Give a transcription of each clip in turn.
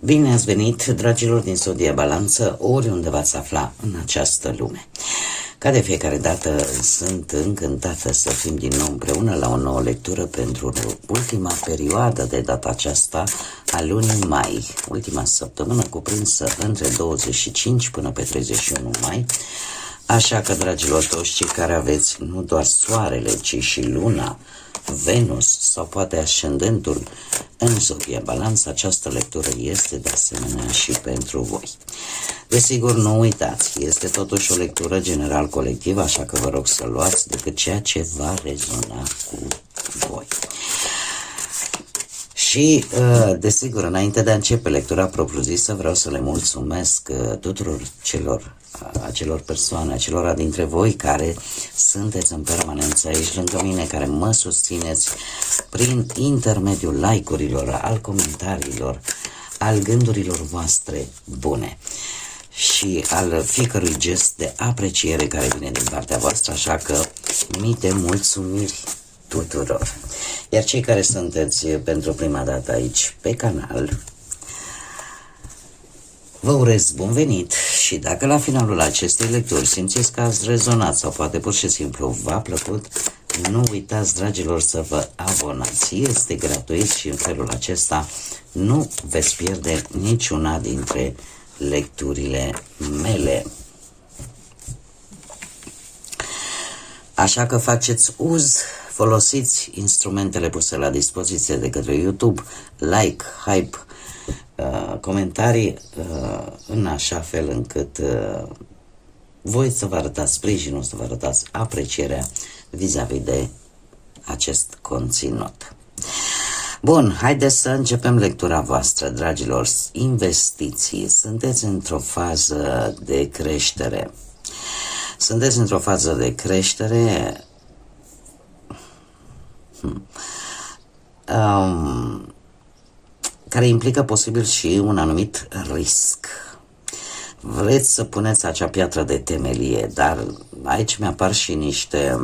Bine ați venit, dragilor din Zodia Balanță, oriunde v-ați afla în această lume. Ca de fiecare dată, sunt încântată să fim din nou împreună la o nouă lectură pentru ultima perioadă de data aceasta a lunii mai, ultima săptămână cuprinsă între 25 până pe 31 mai. Așa că, dragilor, toți cei care aveți nu doar soarele, ci și luna, Venus sau poate ascendentul în Zodia Balanță, această lectură este de asemenea și pentru voi. Desigur, nu uitați, este totuși o lectură general colectivă, așa că vă rog să luați decât ceea ce va rezona cu voi. Și, desigur, înainte de a începe lectura propriu-zisă, vreau să le mulțumesc tuturor acelor persoane, acelora dintre voi care sunteți în permanență aici lângă mine, care mă susțineți prin intermediul like-urilor, al comentariilor, al gândurilor voastre bune și al fiecărui gest de apreciere care vine din partea voastră, așa că mii de mulțumiri tuturor. Iar cei care sunteți pentru prima dată aici pe canal, vă urez bun venit și dacă la finalul acestei lecturi simțiți că ați rezonat sau poate pur și simplu v-a plăcut, nu uitați, dragilor, să vă abonați. Este gratuit și în felul acesta nu veți pierde niciuna dintre lecturile mele. Așa că faceți uz, folosiți instrumentele puse la dispoziție de către YouTube, like, hype, comentarii, în așa fel încât voi să vă arătați sprijinul, să vă arătați aprecierea vis-a-vis de acest conținut. Bun, haideți să începem lectura voastră, dragilor. Investiții. Sunteți într-o fază de creștere. Sunteți într-o fază de creștere care implică posibil și un anumit risc. Vreți să puneți acea piatră de temelie, dar aici mi-apar și niște...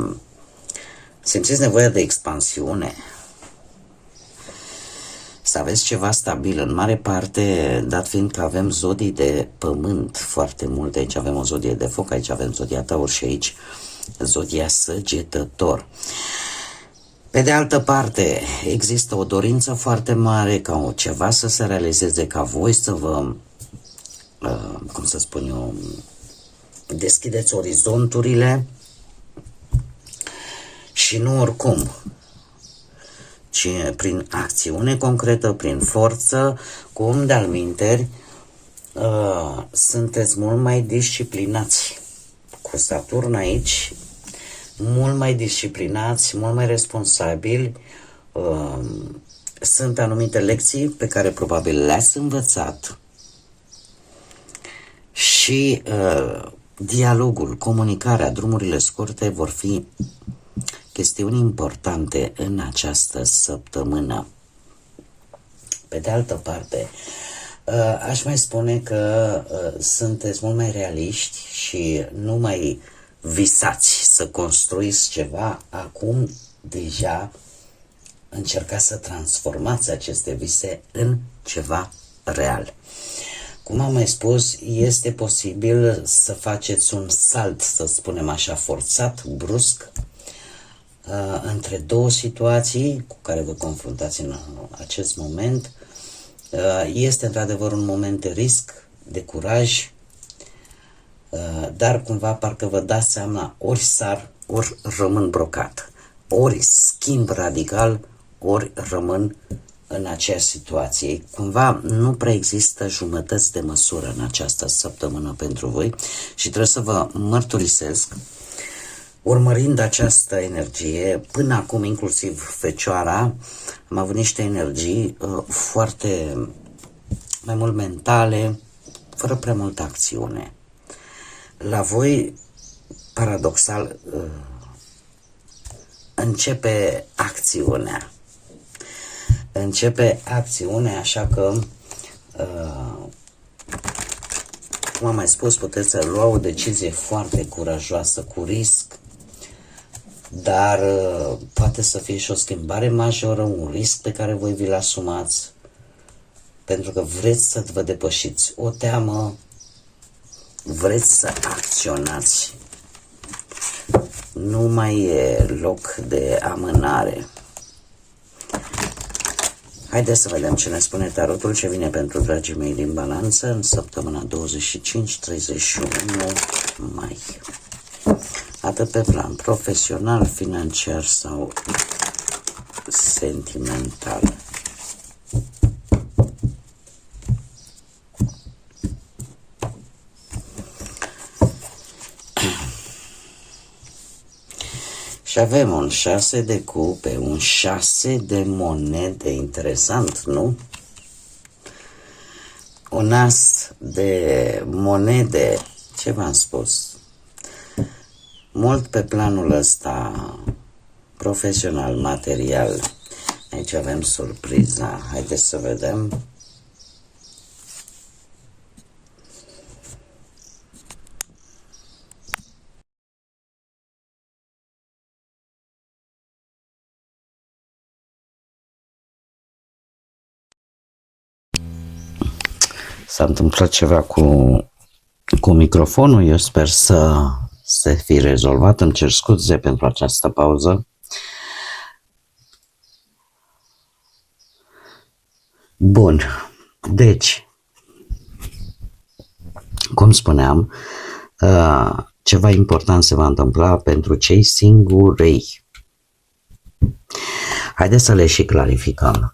Simțiți nevoia de expansiune. Să aveți ceva stabil, în mare parte, dat fiind că avem zodii de pământ foarte multe. Aici avem o zodie de foc, aici avem zodia Taur și aici zodia Săgetător. Pe de altă parte, există o dorință foarte mare ca ceva să se realizeze, ca voi să vă, cum să spun eu, deschideți orizonturile și nu oricum, ci prin acțiune concretă, prin forță, cum de-al minteri, sunteți mult mai disciplinați. Cu Saturn aici, mult mai disciplinați, mult mai responsabili. Sunt anumite lecții pe care probabil le-ați învățat și dialogul, comunicarea, drumurile scurte vor fi chestiuni importante în această săptămână. Pe de altă parte, aș mai spune că sunteți mult mai realiști și nu mai visați să construiți ceva, acum deja încercați să transformați aceste vise în ceva real. Cum am mai spus, este posibil să faceți un salt, să spunem așa, forțat, brusc, între două situații cu care vă confruntați în acest moment. Este într-adevăr un moment de risc, de curaj, dar cumva parcă vă dați seama, ori sar, ori rămân brocat, ori schimb radical, ori rămân în aceeași situație. Cumva nu prea există jumătăți de măsură în această săptămână pentru voi și trebuie să vă mărturisesc, urmărind această energie, până acum inclusiv Fecioara, am avut niște energii foarte, mai mult mentale, fără prea multă acțiune. La voi, paradoxal, începe acțiunea. Începe acțiunea, așa că, cum am mai spus, puteți să lua o decizie foarte curajoasă, cu risc, dar poate să fie și o schimbare majoră, un risc pe care voi vi-l asumați. pentru că vreți să vă depășiți o teamă, vreți să acționați. Nu mai e loc de amânare. Haideți să vedem ce ne spune tarotul, ce vine pentru dragii mei din balanță în săptămâna 25-31 mai. Atât pe plan profesional, financiar sau sentimental. Și avem un 6 de cupe, un 6 de monede, interesant, nu? Un as de monede, ce v-am spus? Mult pe planul ăsta profesional, material. Aici avem surpriza. Haideți să vedem. S-a întâmplat ceva cu microfonul, eu sper să se fi rezolvat, îmi cer scuze pentru această pauză. Bun, deci, cum spuneam, ceva important se va întâmpla pentru cei singurei. Haideți să le și clarificăm.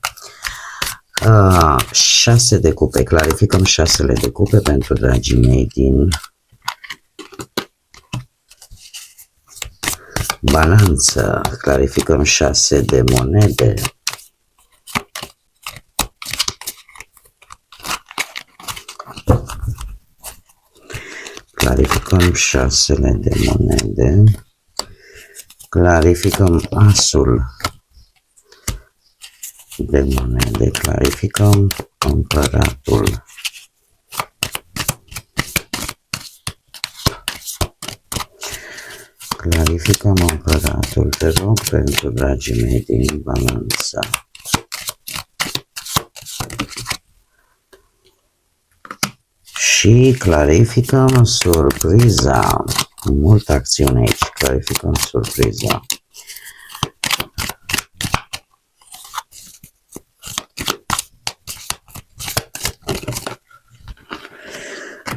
6 de cupe, clarificăm 6 de cupe pentru dragii mei din balanță, clarificăm 6 de monede, clarificăm 6 de monede, clarificăm asul de monede, clarificăm împăratul, clarificăm împăratul, te rog pentru dragii mei din balanță. Și clarificăm surpriza, multă acțiune aici, clarificăm surpriza.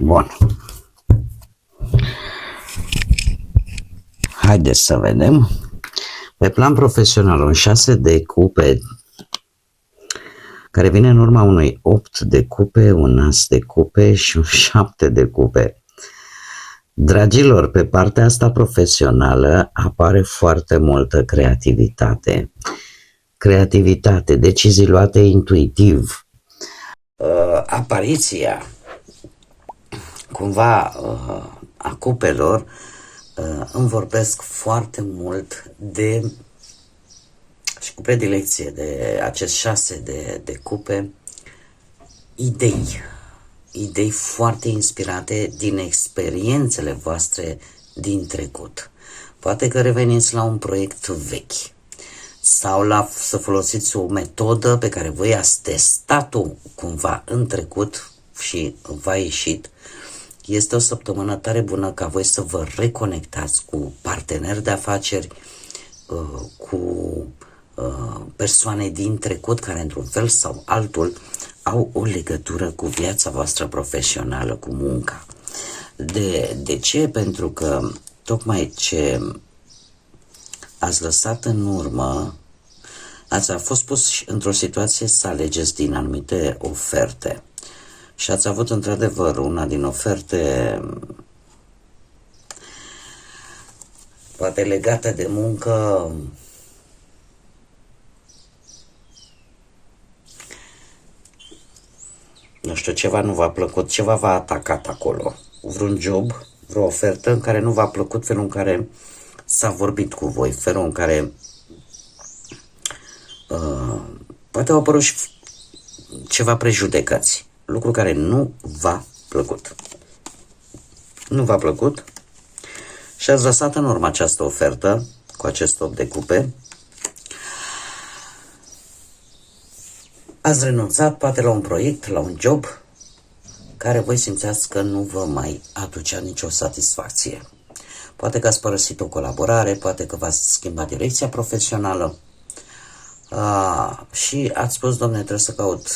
Bun. Haideți să vedem. Pe plan profesional, un 6 de cupe care vine în urma unui 8 de cupe, un as de cupe și un 7 de cupe. Dragilor, pe partea asta profesională apare foarte multă creativitate. Creativitate, decizii luate intuitiv. Apariția cumva a cupelor îmi vorbesc foarte mult de și cu predilecție de acest 6 de cupe, idei foarte inspirate din experiențele voastre din trecut. Poate că reveniți la un proiect vechi sau să folosiți o metodă pe care voi ați testat-o cumva în trecut și v-a ieșit. Este o săptămână tare bună ca voi să vă reconectați cu parteneri de afaceri, cu persoane din trecut care într-un fel sau altul au o legătură cu viața voastră profesională, cu munca. De ce? Pentru că tocmai ce ați lăsat în urmă, ați fost pus într-o situație să alegeți din anumite oferte și ați avut într-adevăr una din oferte poate legată de muncă, nu știu, ceva nu v-a plăcut, ceva v-a atacat acolo, vreun job, vreo ofertă în care nu v-a plăcut felul în care s-a vorbit cu voi, felul în care poate au apărut și ceva prejudecăți, lucru care nu v-a plăcut. Nu v-a plăcut și ați lăsat în urmă această ofertă cu acest 8 de cupe. ați renunțat poate la un proiect, la un job care voi simțeați că nu vă mai aducea nicio satisfacție. Poate că ați părăsit o colaborare, poate că v-ați schimbat direcția profesională și ați spus, domne, trebuie să caut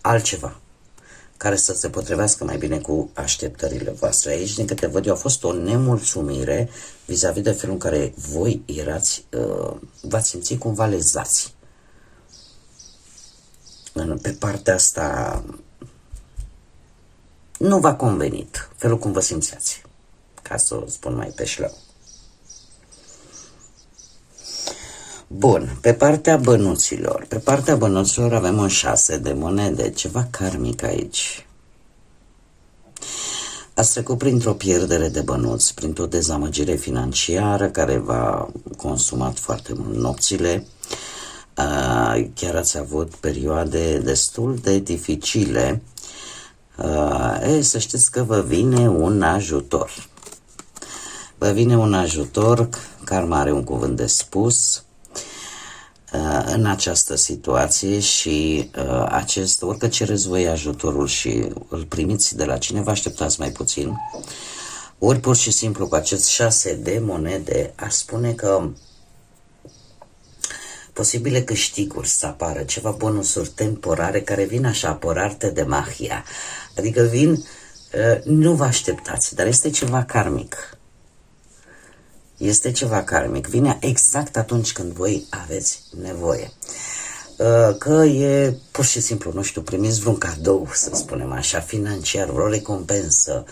altceva care să se potrivească mai bine cu așteptările voastre. Aici, din câte văd eu, a fost o nemulțumire vis-a-vis de felul în care voi v-ați simțit cumva lezați. Pe partea asta nu v-a convenit felul cum vă simțeați, ca să o spun mai pe șleau. Bun, pe partea bănuților. Pe partea bănuților avem un 6 de monede, ceva karmic aici. Ați trecut printr-o pierdere de bănuți, printr-o dezamăgire financiară care v-a consumat foarte mult nopțile. Chiar ați avut perioade destul de dificile. Să știți că vă vine un ajutor. Vă vine un ajutor, karma are un cuvânt de spus în această situație și orică cereți voi ajutorul și îl primiți de la cineva, așteptați mai puțin, ori pur și simplu cu acest 6 de monede aș spune că posibile câștiguri să apară, ceva bonusuri temporare care vin așa, por arte de magia, adică vin, nu vă așteptați, dar este ceva karmic. Este ceva karmic, vine exact atunci când voi aveți nevoie. Că e pur și simplu, nu știu, primiți vreun cadou, să spunem așa, financiar, vreo recompensă,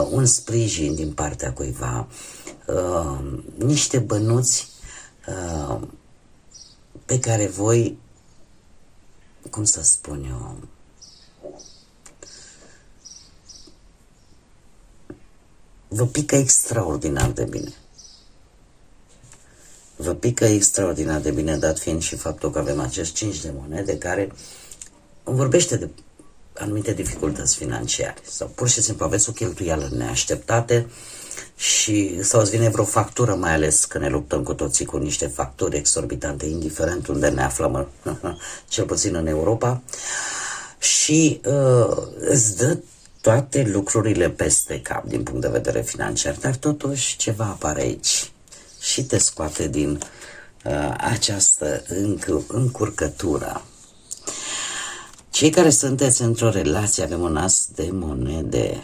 un sprijin din partea cuiva, niște bănuți pe care voi, cum să spun eu, vă pică extraordinar de bine. Vă pică extraordinar de bine, dat fiind și faptul că avem acest 5 de monede care vorbește de anumite dificultăți financiare sau pur și simplu aveți o cheltuială neașteptate sau îți vine vreo factură, mai ales că ne luptăm cu toții cu niște facturi exorbitante, indiferent unde ne aflăm, cel puțin în Europa, și îți dă toate lucrurile peste cap din punct de vedere financiar, dar totuși ceva apare aici și te scoate din această încurcătură. Cei care sunteți într-o relație, avem un as de monede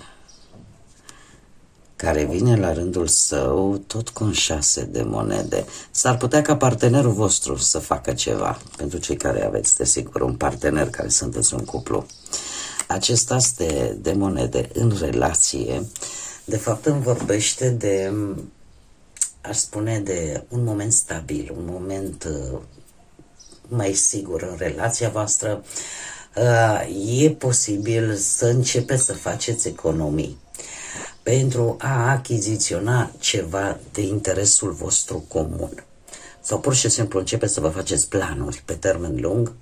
care vine la rândul său tot cu un 6 de monede. S-ar putea ca partenerul vostru să facă ceva, pentru cei care aveți, desigur, un partener, care sunteți un cuplu. Acest as de monede în relație, de fapt, îmi vorbește de, aș spune, de un moment stabil, un moment mai sigur în relația voastră. E posibil să începeți să faceți economii pentru a achiziționa ceva de interesul vostru comun. Sau pur și simplu începeți să vă faceți planuri pe termen lung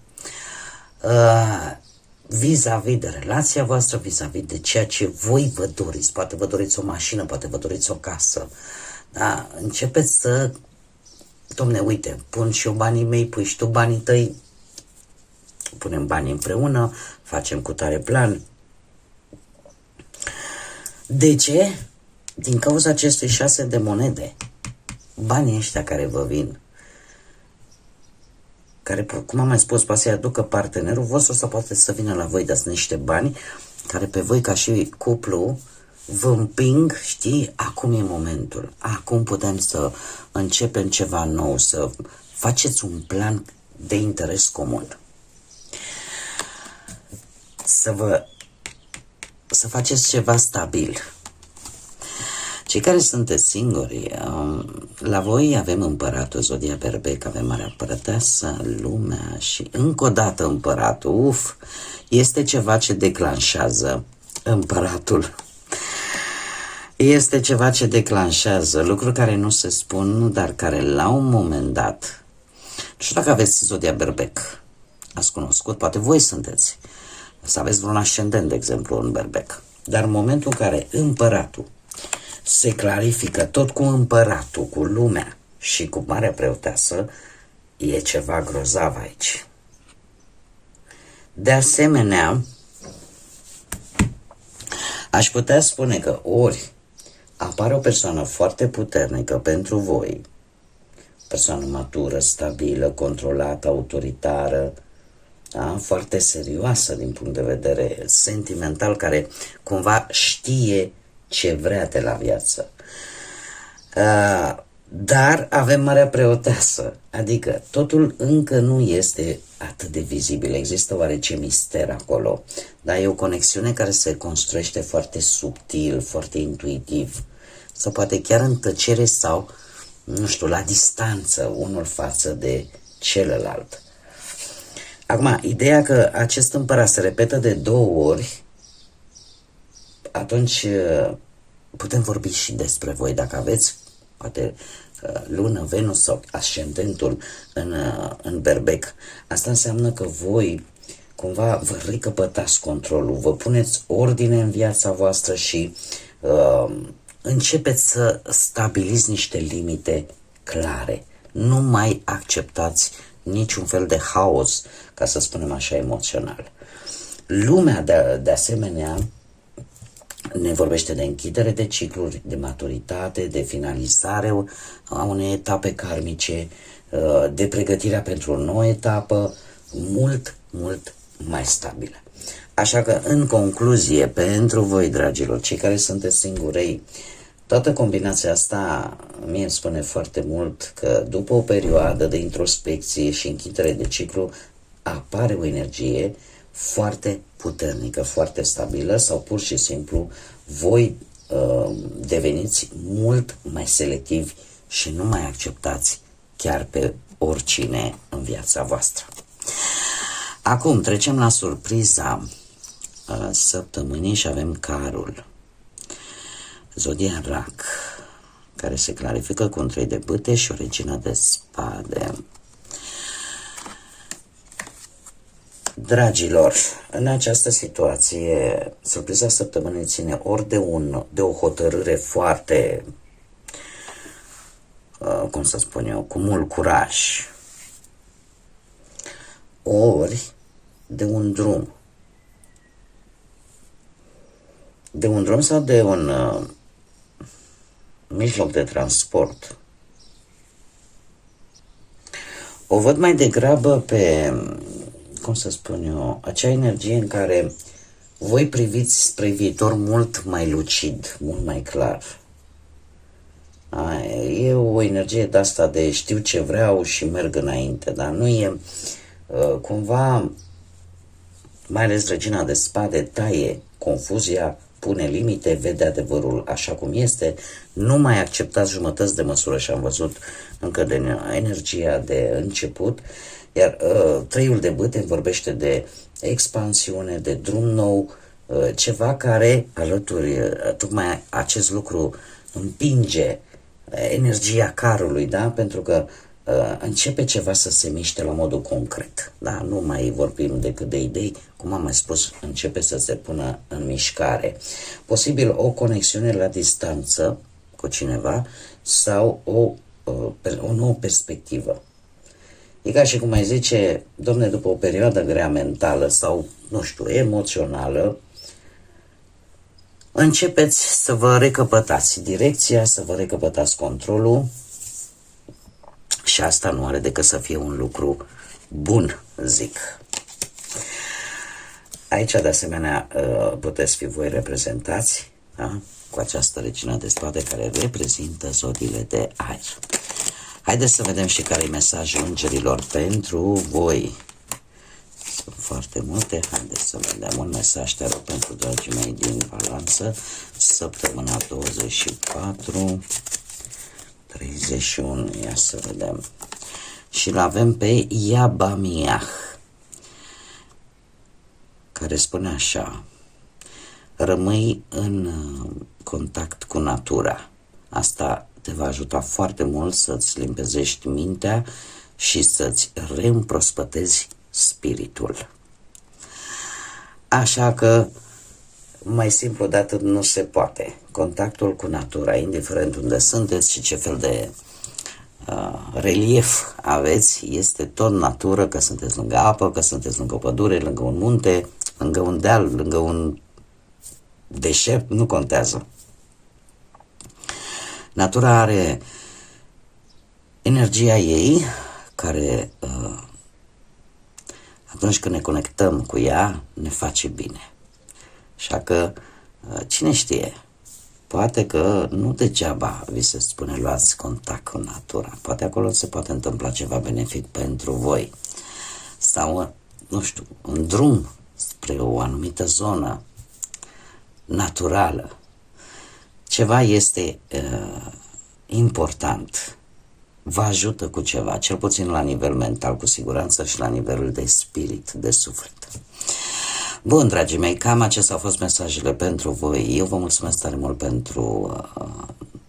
vis-a-vis de relația voastră, vis-a-vis de ceea ce voi vă doriți. Poate vă doriți o mașină, poate vă doriți o casă. Da? Începeți să, domne, uite, pun și eu banii mei, pui și tu banii tăi, punem banii împreună, facem cu tare plan. De ce? Din cauza acestui 6 de monede. Banii ăștia care vă vin, care, cum am mai spus, poate să-i aducă partenerul vostru sau poate să vină la voi, dar sunt niște bani care pe voi ca și cuplu vă împing, știi, acum e momentul, acum putem să începem ceva nou, să faceți un plan de interes comun. Să faceți ceva stabil. Cei care sunteți singuri, la voi avem împăratul, zodia Berbec, avem Marea Împărăteasă, lumea și încă o dată împăratul. Este ceva ce declanșează împăratul. Este ceva ce declanșează lucruri care nu se spun, dar care la un moment dat, nu știu dacă aveți zodia Berbec, ați cunoscut, poate voi sunteți, să aveți vreun ascendent, de exemplu, în Berbec, dar în momentul în care împăratul se clarifică tot cu împăratul, cu lumea și cu Marea Preoteasă, e ceva grozav aici. De asemenea, aș putea spune că ori apare o persoană foarte puternică pentru voi, persoană matură, stabilă, controlată, autoritară, da? Foarte serioasă din punct de vedere sentimental, care cumva știe ce vrea de la viață. Dar avem Marea Preoteasă, adică totul încă nu este atât de vizibil, există oarece mister acolo, dar e o conexiune care se construiește foarte subtil, foarte intuitiv, sau poate chiar în tăcere sau, nu știu, la distanță unul față de celălalt. Acum, ideea că acest împărat se repetă de 2 ori, atunci putem vorbi și despre voi, dacă aveți poate lună, Venus sau ascendentul în berbec. Asta înseamnă că voi cumva vă recăpătați controlul, vă puneți ordine în viața voastră și începeți să stabiliți niște limite clare. Nu mai acceptați niciun fel de haos, ca să spunem așa, emoțional. Lumea, de asemenea, ne vorbește de închidere de cicluri, de maturitate, de finalizare a unei etape karmice, de pregătirea pentru o nouă etapă, mult, mult mai stabilă. Așa că, în concluzie, pentru voi, dragilor, cei care sunteți singurei, toată combinația asta mie îmi spune foarte mult că după o perioadă de introspecție și închidere de ciclu apare o energie foarte puternică, foarte stabilă, sau pur și simplu voi deveniți mult mai selectivi și nu mai acceptați chiar pe oricine în viața voastră. Acum trecem la surpriza săptămânii și avem carul. Zodia Rac, care se clarifică cu un 3 de bâte și o regină de spade. Dragilor, în această situație, surpriza săptămânii ține ori de o hotărâre foarte, cum să spun eu, cu mult curaj, ori de un drum. De un drum sau de un mijloc de transport. O văd mai degrabă pe, cum să spun eu, acea energie în care voi priviți spre viitor mult mai lucid, mult mai clar. E o energie de asta de știu ce vreau și merg înainte, dar nu e cumva, mai ales regina de spade taie confuzia, pune limite, vede adevărul așa cum este, nu mai acceptați jumătăți de măsură, și am văzut încă de energia de început, iar 3-ul de bâte vorbește de expansiune, de drum nou, ceva care alături, tocmai acest lucru împinge energia carului, da? Pentru că începe ceva să se miște la modul concret, da? Nu mai vorbim decât de idei, cum am mai spus, începe să se pună în mișcare. Posibil o conexiune la distanță cu cineva sau o nouă perspectivă. E ca și cum mai zice, domne, după o perioadă grea mentală sau, nu știu, emoțională, începeți să vă recăpătați direcția, să vă recăpătați controlul, și asta nu are decât să fie un lucru bun, zic. Aici, de asemenea, puteți fi voi reprezentați, da? Cu această regină de spade care reprezintă zodiile de aer. Haideți să vedem și care e mesajul îngerilor pentru voi. Sunt foarte multe. Haideți să vedem un mesaj, te rog, pentru dragii mei din Balanță, săptămâna 24, 31, ia să vedem. Și l-avem pe Iabamiah, care spune așa: rămâi în contact cu natura. Asta te va ajuta foarte mult să-ți limpezești mintea și să-ți reîmprospătezi spiritul. Așa că mai simplu de atât nu se poate. Contactul cu natura, indiferent unde sunteți și ce fel de relief aveți, este tot natură, că sunteți lângă apă, că sunteți lângă o pădure, lângă un munte, lângă un deal, lângă un deșert, nu contează. Natura are energia ei, care atunci când ne conectăm cu ea, ne face bine. Așa că, cine știe, poate că nu degeaba vi se spune luați contact cu natura. Poate acolo se poate întâmpla ceva benefic pentru voi. Sau, nu știu, un drum spre o anumită zonă naturală. Ceva este important. Vă ajută cu ceva, cel puțin la nivel mental, cu siguranță, și la nivelul de spirit, de suflet. Bun, dragii mei, cam acestea au fost mesajele pentru voi. Eu vă mulțumesc tare mult pentru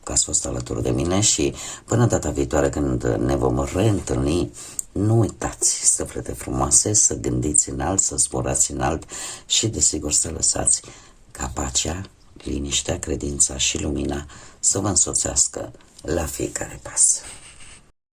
că ați fost alături de mine și până data viitoare când ne vom reîntâlni, nu uitați, suflete frumoase, să gândiți înalt, să zburați înalt și, desigur, să lăsați ca pacea, liniștea, credința și lumina să vă însoțească la fiecare pas.